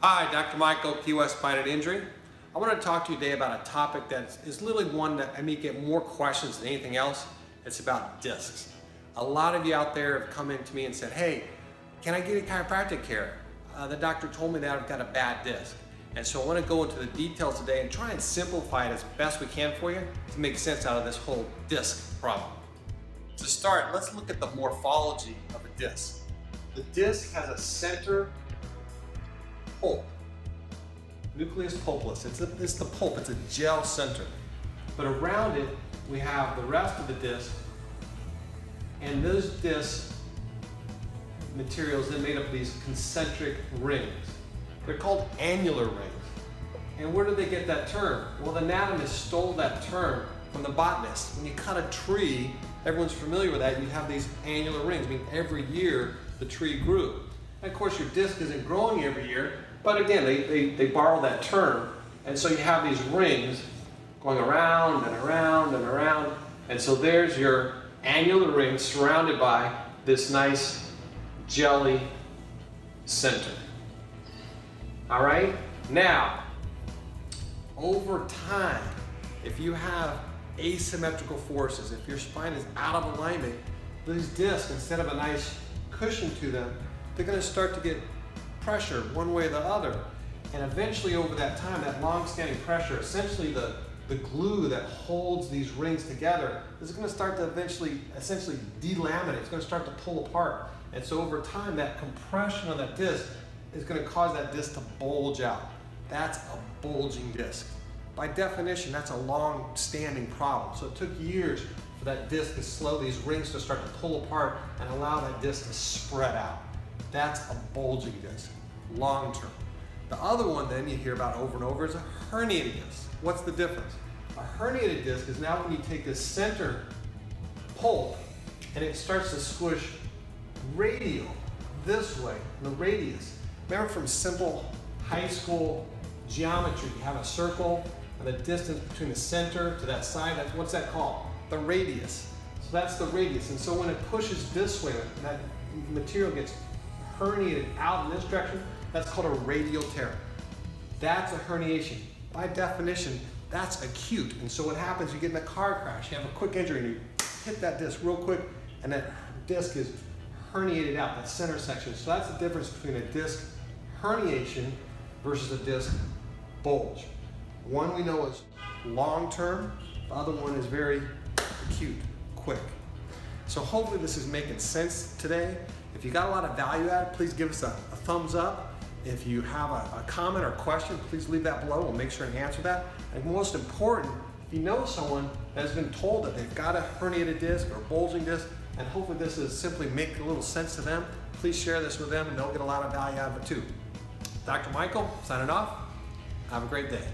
Hi, Dr. Michael, Key West Spine and Injury. I want to talk to you today about a topic that is literally one that I may get more questions than anything else. It's about discs. A lot of you out there have come in to me and said, hey, can I get a chiropractic care? The doctor told me that I've got a bad disc. And so I want to go into the details today and try and simplify it as best we can for you to make sense out of this whole disc problem. To start, let's look at the morphology of a disc. The disc has a center pulp, nucleus pulpus. It's the pulp, it's a gel center. But around it, we have the rest of the disc, and those disc materials then made up of these concentric rings. They're called annular rings. And where did they get that term? Well, the anatomist stole that term from the botanist. When you cut a tree, everyone's familiar with that, you have these annular rings. I mean, every year the tree grew. And of course, your disc isn't growing every year, but again, they borrow that term. And so you have these rings going around and around and around. And so there's your annular ring surrounded by this nice jelly center. All right? Now, over time, if you have asymmetrical forces, if your spine is out of alignment, these discs, instead of a nice cushion to them, they're going to start to get pressure one way or the other. And eventually over that time, that long-standing pressure, essentially the glue that holds these rings together, is going to start to essentially delaminate. It's going to start to pull apart. And so over time, that compression on that disc is going to cause that disc to bulge out. That's a bulging disc. By definition, that's a long-standing problem. So it took years for that disc to slow these rings to start to pull apart and allow that disc to spread out. That's a bulging disc, long-term. The other one then you hear about over and over is a herniated disc. What's the difference? A herniated disc is now when you take this center pulp and it starts to squish radial this way, the radius. Remember from simple high school geometry, you have a circle and the distance between the center to that side, what's that called? The radius. So that's the radius. And so when it pushes this way, that material gets herniated out in this direction, that's called a radial tear. That's a herniation. By definition, that's acute. And so what happens, you get in a car crash, you have a quick injury and you hit that disc real quick and that disc is herniated out, that center section. So that's the difference between a disc herniation versus a disc bulge. One we know is long-term, the other one is very acute, quick. So hopefully this is making sense today. If you got a lot of value out of it, please give us a thumbs up. If you have a comment or question, please leave that below. We'll make sure to answer that. And most important, if you know someone that has been told that they've got a herniated disc or bulging disc, and hopefully this is simply making a little sense to them, please share this with them and they'll get a lot of value out of it too. Dr. Michael, signing off. Have a great day.